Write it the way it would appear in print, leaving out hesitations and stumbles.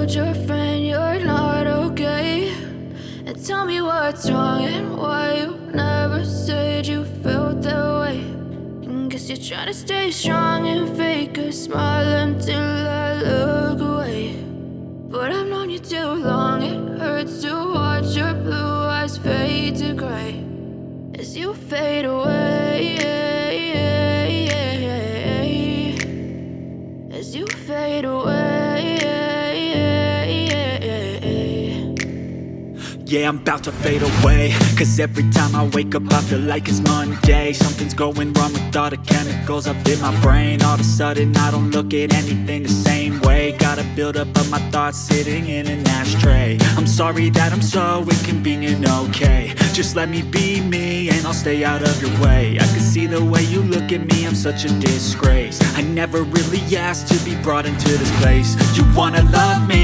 told your friend you're not okay, and tell me what's wrong and why you never said you felt that way. And guess you're trying to stay strong and fake a smile until I look away. But I've known you too long, it hurts to watch your blue eyes fade to gray as you fade away, as you fade away. Yeah, I'm about to fade away, cause every time I wake up I feel like it's Monday. Something's going wrong with all the chemicals up in my brain. All of a sudden I don't look at anything the same way. Got a buildup of my thoughts sitting in an ashtray. I'm sorry that I'm so inconvenient, okay. Just let me be me and I'll stay out of your way. I can see the way you look at me, I'm such a disgrace. I never really asked to be brought into this place. You wanna love me,